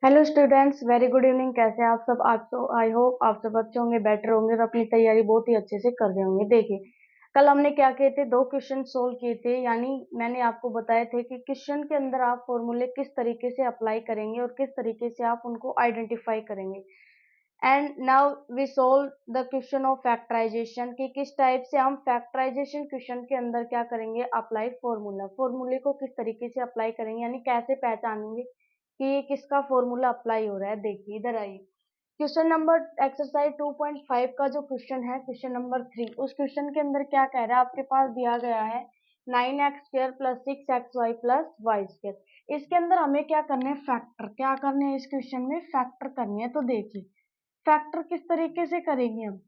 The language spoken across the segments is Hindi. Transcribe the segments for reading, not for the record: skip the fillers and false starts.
Hello students, very good evening. कैसे हैं आप सब? आप तो आई होप आप सब अच्छे होंगे, बेटर होंगे और अपनी तैयारी बहुत ही अच्छे से कर रहे होंगे। देखिए, कल हमने क्या किए थे, दो क्वेश्चन सोल्व किए थे। यानी मैंने आपको बताए थे कि क्वेश्चन के अंदर आप फॉर्मूले किस तरीके से अप्लाई करेंगे और किस तरीके से आप उनको आइडेंटिफाई करेंगे। And now we solve the question of factorization कि किस टाइप से हम फैक्टराइजेशन क्वेश्चन के अंदर क्या करेंगे, अप्लाई फॉर्मूला। फॉर्मूले को किस तरीके से अप्लाई करेंगे, यानी कैसे पहचानेंगे कि ये किसका फॉर्मूला अप्लाई हो रहा है। देखिए इधर आइए, क्वेश्चन नंबर एक्सरसाइज 2.5 का जो क्वेश्चन है, क्वेश्चन नंबर 3, उस क्वेश्चन के अंदर क्या कह रहा है, आपके पास दिया गया है 9x² plus 6xy plus Y square. इसके अंदर हमें क्या करना है, फैक्टर क्या करने हैं, इस क्वेश्चन में फैक्टर करनी है। तो देखिए फैक्टर किस तरीके से करेंगे हम।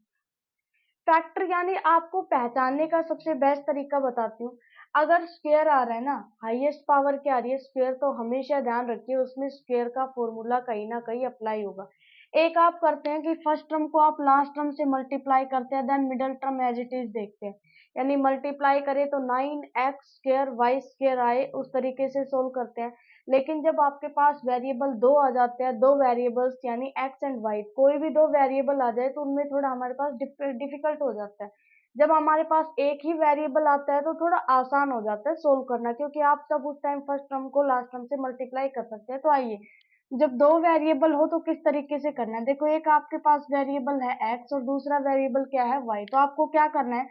फैक्टर यानी आपको पहचानने का सबसे बेस्ट तरीका बताती हूँ। अगर स्क्वायर आ रहा है ना, हाईएस्ट पावर क्या आ रही है, स्क्वायर, तो हमेशा ध्यान रखिए उसमें स्क्वायर का फॉर्मूला कहीं ना कहीं अप्लाई होगा। एक आप करते हैं कि फर्स्ट टर्म को आप लास्ट टर्म से मल्टीप्लाई करते हैं, then middle term as it is देखते हैं। यानी मल्टीप्लाई करें तो 9x² y² आए, उस तरीके से सोल्व करते हैं। लेकिन जब आपके पास वेरिएबल दो आ जाते हैं, दो वेरिएबल्स यानी एक्स एंड वाई, कोई भी दो वेरिएबल आ जाए तो उनमें थोड़ा हमारे पास डिफिकल्ट हो जाता है। जब हमारे पास एक ही वेरिएबल आता है तो थोड़ा आसान हो जाता है सोल्व करना, क्योंकि आप सब उस टाइम फर्स्ट टर्म को लास्ट टर्म से मल्टीप्लाई कर सकते हैं। तो आइए, जब दो वेरिएबल हो तो किस तरीके से करना है। देखो, एक आपके पास वेरिएबल है एक्स और दूसरा वेरिएबल क्या है, वाई। तो आपको क्या करना है,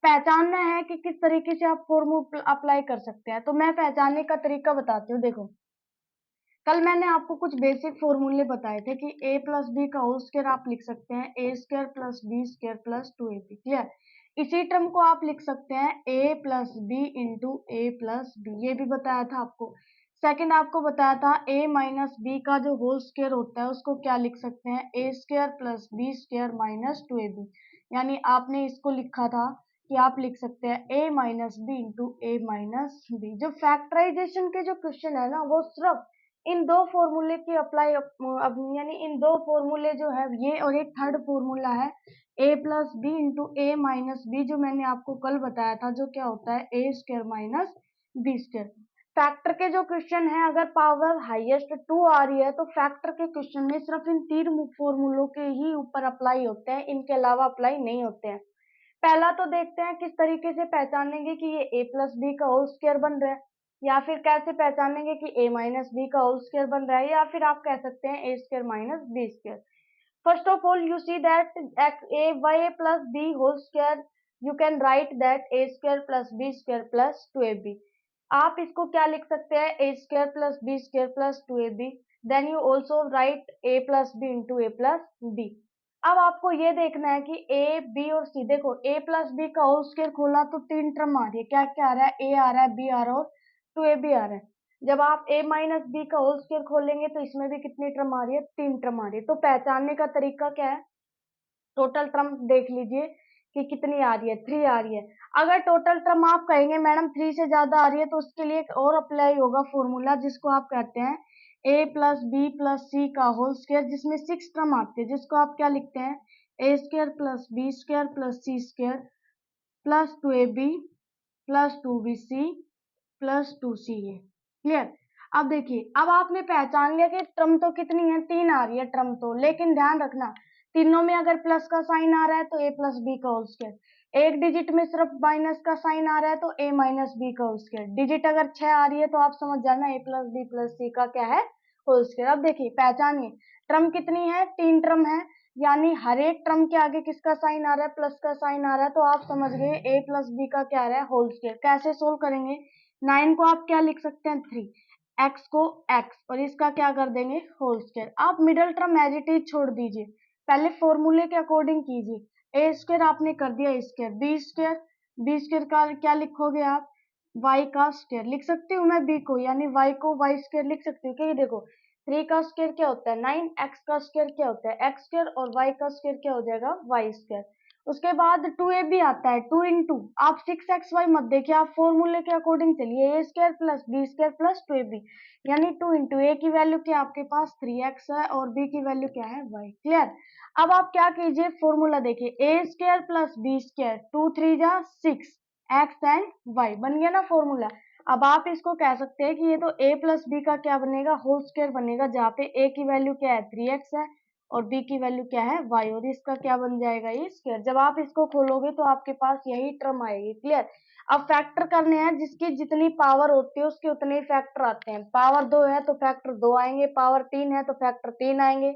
पहचानना है कि किस तरीके से आप फॉर्मूला अप्लाई कर सकते हैं। तो मैं पहचानने का तरीका बताती हूँ। देखो, कल मैंने आपको कुछ बेसिक फॉर्मूले बताए थे कि a प्लस बी का होल स्क्वायर आप लिख सकते हैं a² plus b² plus 2ab। Clear? इसी टर्म को आप लिख सकते हैं a plus B into A plus B, ये भी बताया था आपको। सेकंड आपको बताया था a माइनस बी का जो होल स्क्वायर होता है उसको क्या लिख सकते हैं, a² plus b² minus 2ab। यानी आपने इसको लिखा था कि आप लिख सकते हैं a minus B into A minus B. जो फैक्टराइजेशन के जो क्वेश्चन है ना, वो सिर्फ इन दो फॉर्मूले की अप्लाई, यानी इन दो फॉर्मूले जो है ये, और एक थर्ड फॉर्मूला है a plus B into A minus B, जो मैंने आपको कल बताया था, जो क्या होता है a² माइनस b²। फैक्टर के जो क्वेश्चन है, अगर पावर हाईएस्ट 2 आ रही है तो फैक्टर के क्वेश्चन में सिर्फ इन तीन फॉर्मूलों के ही ऊपर अप्लाई होते हैं, इनके अलावा अप्लाई नहीं होते हैं। पहला तो देखते हैं किस तरीके से पहचानेंगे कि ये a प्लस बी का होल स्क्वायर बन रहा है, या फिर कैसे पहचानेंगे कि a माइनस बी का होल स्क्वायर बन रहा है, या फिर आप कह सकते हैं a² minus b²। First of all you see that a by a plus b whole square, you can write that a² plus b² plus 2ab। आप इसको क्या लिख सकते हैं, a² plus b² plus 2ab। Then you also write a plus b into a plus b। अब आपको ये देखना है कि ए बी और सी। देखो, ए प्लस बी का होल स्क्वायर खोला तो तीन टर्म आ रही है, क्या क्या आ रहा है, ए आ रहा है, बी आ रहा है और 2ab आ रहा है। जब आप a माइनस बी का होल स्क्वायर खोलेंगे तो इसमें भी कितनी टर्म आ रही है, तीन टर्म आ रही है। तो पहचानने का तरीका क्या है, टोटल टर्म देख लीजिए कि कितनी आ रही है, 3 आ रही है। अगर टोटल टर्म आप कहेंगे मैडम 3 से ज्यादा आ रही है, तो उसके लिए एक और अप्लाई होगा फॉर्मूला, जिसको आप कहते हैं a प्लस बी प्लस सी का होल स्क्वायर, जिसमें 6 टर्म आती है, जिसको आप क्या लिखते हैं, a² plus b² plus c² plus 2ab plus 2bc plus 2ca। Clear? अब देखिए, अब आपने पहचान लिया कि टर्म तो कितनी है, तीन आ रही है टर्म तो, लेकिन ध्यान रखना तीनों में अगर प्लस का साइन आ रहा है तो a प्लस बी का होल स्क्वायर, एक डिजिट में सिर्फ माइनस का साइन आ रहा है तो a माइनस बी का होल स्क्वायर, डिजिट अगर 6 आ रही है तो आप समझ जाना a प्लस बी प्लस सी का क्या है, होल स्क्वायर। अब देखिए पहचानिए, टर्म कितनी है, तीन टर्म है, यानी हर एक टर्म के आगे किसका साइन आ रहा है, प्लस का साइन आ रहा है, तो आप समझ गए a प्लस बी का क्या आ रहा है, होल स्क्वायर। कैसे सोल्व करेंगे, 9 को आप क्या लिख सकते हैं, 3, x को x और इसका क्या कर देंगे, होल स्क्वायर। आप middle term as it is छोड़ दीजिए, पहले फॉर्मूले के अकॉर्डिंग कीजिए। a² आपने कर दिया स्क्वायर, b² का क्या लिखोगे आप, y का स्क्वायर लिख सकती हूँ मैं b को, यानी y को y² लिख सकती हूँ, क्योंकि देखो 3 का स्क्वायर क्या होता है 9, x का स्क्वायर क्या होता है x² और y का स्क्वायर क्या हो जाएगा y²। उसके बाद 2ab आता है, 2 इंटू, आप 6xy मत देखिए, आप फॉर्मूले के अकॉर्डिंग चलिए, a² plus b² plus 2ab, यानी 2 इंटू ए की वैल्यू क्या आपके पास 3x है और b की वैल्यू क्या है y। क्लियर? अब आप क्या कीजिए, फॉर्मूला देखिए, a² प्लस b², 2 3 जा 6, x एंड y बन गया ना फॉर्मूला। अब आप इसको कह सकते हैं कि ये तो a प्लस बी का क्या बनेगा, होल स्क्वायर बनेगा, जहाँ पे a की वैल्यू क्या है 3x है और b की वैल्यू क्या है y, और इसका क्या बन जाएगा ये स्क्वायर। जब आप इसको खोलोगे तो आपके पास यही टर्म आएगी। क्लियर। अब फैक्टर करने हैं, जिसकी जितनी पावर होती है उसके उतने ही फैक्टर आते हैं। पावर 2 है तो फैक्टर 2 आएंगे, पावर 3 है तो फैक्टर 3 आएंगे,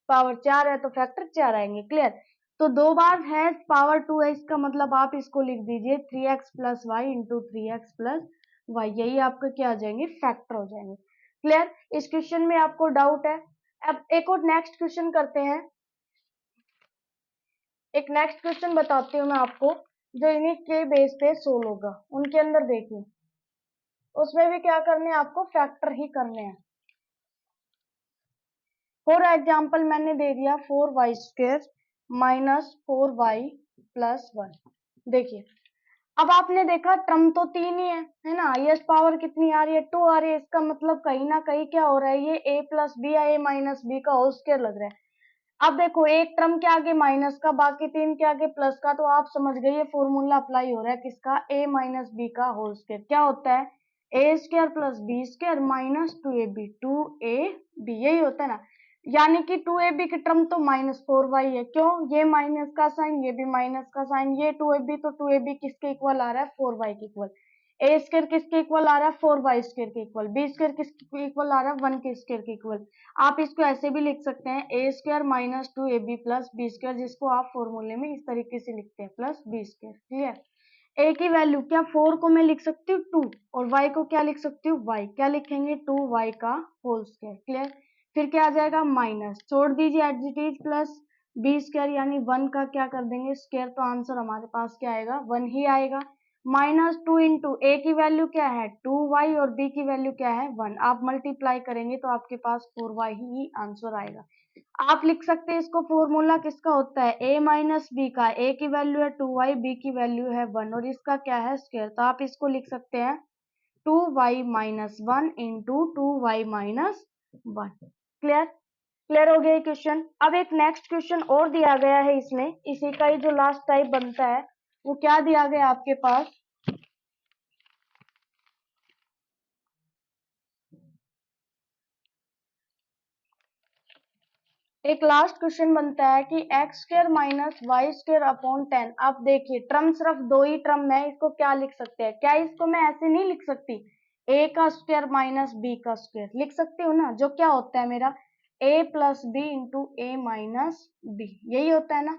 पावर 4 है तो फैक्टर 4 आएंगे। क्लियर। तो 2 बार है पावर 2 है, इसका मतलब आप इसको लिख दीजिए 3x plus Y into 3x plus Y, यही आपके क्या आ जाएंगे, फैक्टर हो जाएंगे। क्लियर। इस क्वेश्चन में आपको डाउट है? अब एक और नेक्स्ट क्वेश्चन करते हैं। एक नेक्स्ट क्वेश्चन बताती हूँ मैं आपको, जो इन्हीं के बेस पे सोल्व होगा। उनके अंदर देखिए, उसमें भी क्या करने हैं आपको, फैक्टर ही करने हैं। फॉर एग्जाम्पल मैंने दे दिया 4y² माइनस 4y प्लस 1। देखिए, अब आपने देखा टर्म तो 3 ही है ना, हाईएस्ट पावर कितनी आ रही है, 2 आ रही है। इसका मतलब कहीं ना कहीं क्या हो रहा है, ये a प्लस बी या a माइनस बी का होल स्क्वायर लग रहा है। अब देखो, एक टर्म के आगे माइनस का, बाकी 3 के आगे प्लस का, तो आप समझ गए ये फॉर्मूला अप्लाई हो रहा है किसका, a माइनस बी का होल स्क्वायर। क्या होता है, a square plus B square minus 2ab, 2ab, यही होता है ना। यानी कि 2ab की टर्म तो -4y है, क्यों, ये माइनस का साइन, ये भी माइनस का साइन, ये 2ab, तो 2ab किसके इक्वल आ रहा है, 4y के इक्वल। ए स्क्वायर किसके इक्वल आ रहा है, 4y स्क्वायर के इक्वल। बी स्क्वायर किसके इक्वल आ रहा है, 1 के स्क्वायर के इक्वल। आप इसको ऐसे भी लिख सकते हैं, A square minus 2ab plus B square, जिसको आप फॉर्मूले में इस तरीके से लिखते हैं, plus B square. Clear. A की वैल्यू क्या, 4 को मैं लिख सकती हूँ 2, और y को क्या लिख सकती हूँ, y, क्या लिखेंगे, 2y का होल स्क्वायर। क्लियर। फिर क्या आ जाएगा, माइनस, छोड़ दीजिए as it is, plus B square यानी 1 का क्या कर देंगे स्क्वायर, तो आंसर हमारे पास क्या आएगा, 1 ही आएगा। -2 इंटू ए की वैल्यू क्या है 2y और बी की वैल्यू क्या है 1, आप मल्टीप्लाई करेंगे तो आपके पास 4y ही आंसर आएगा। आप लिख सकते हैं इसको, फॉर्मूला किसका होता है, a माइनस बी का, a की वैल्यू है 2y, b की वैल्यू है 1 और इसका क्या है स्क्वायर, तो आप इसको लिख सकते हैं 2y minus 1 into 2y minus 1। Clear. Clear हो गया क्वेश्चन। अब एक नेक्स्ट क्वेश्चन और दिया गया है, इसमें इसी का ही जो लास्ट टाइप बनता है, वो क्या दिया गया आपके पास, एक लास्ट क्वेश्चन बनता है कि X square minus Y square upon 10। अब देखिए, ट्रम सिर्फ 2 ही ट्रम है, इसको क्या लिख सकते हैं, क्या इसको मैं ऐसे नहीं लिख सकती, ए का स्क्वायर माइनस बी का स्क्वायर लिख सकती हूँ ना, जो क्या होता है मेरा ए plus B into A minus B, यही होता है ना।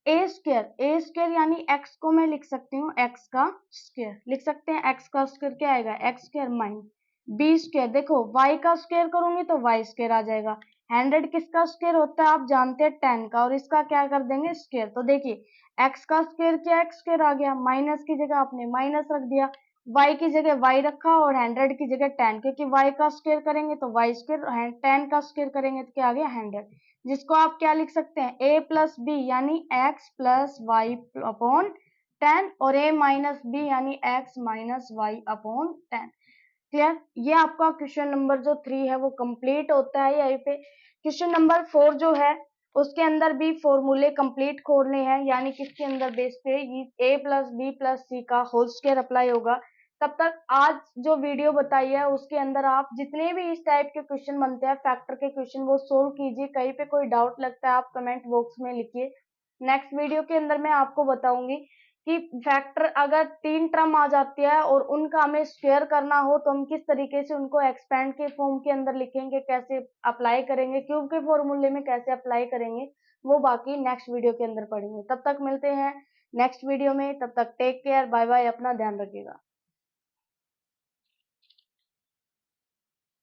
ए स्क्वायर यानी एक्स को मैं लिख सकती हूँ एक्स का स्क्वायर, लिख सकते हैं एक्स का स्क्वायर क्या आएगा, X square minus B square, देखो वाई का स्क्वायर करूंगी तो वाई स्क्वायर आ जाएगा। 100 किसका स्क्वायर होता है, आप जानते हैं 10 का, और इसका क्या कर देंगे स्क्वायर, तो देखिए एक्स का स्क्वायर क्या, एक्स स्क्वायर आ गया, माइनस की जगह आपने माइनस रख दिया, y की जगह y रखा और 100 की जगह 10, क्योंकि y का स्क्वायर करेंगे तो y स्क्वायर, 10 का स्क्वायर करेंगे तो क्या आ गया 100, जिसको आप क्या लिख सकते हैं a प्लस बी यानी x प्लस वाई अपॉन 10 और a माइनस बी यानी x minus Y upon 10। Clear. ये आपका क्वेश्चन नंबर जो 3 है वो कंप्लीट होता है यहीं पे। क्वेश्चन नंबर 4 जो है उसके अंदर भी फॉर्मूले कंप्लीट खोलने हैं, यानी किसके अंदर बेस पे a प्लस बी प्लस सी का होल स्क्वायर अप्लाई होगा। तब तक आज जो वीडियो बताई है उसके अंदर आप जितने भी इस टाइप के क्वेश्चन बनते हैं फैक्टर के क्वेश्चन वो सोल्व कीजिए। कहीं पे कोई डाउट लगता है आप कमेंट बॉक्स में लिखिए। नेक्स्ट वीडियो के अंदर मैं आपको बताऊंगी कि फैक्टर अगर 3 टर्म आ जाती है और उनका हमें स्क्वायर करना हो तो हम किस तरीके से उनको एक्सपेंड के फॉर्म के अंदर लिखेंगे, कैसे अप्लाई करेंगे, क्यूब के फॉर्मूले में कैसे अप्लाई करेंगे, वो बाकी नेक्स्ट वीडियो के अंदर पढ़ेंगे। तब तक मिलते हैं नेक्स्ट वीडियो में, तब तक टेक केयर, बाय बाय, अपना ध्यान रखिएगा।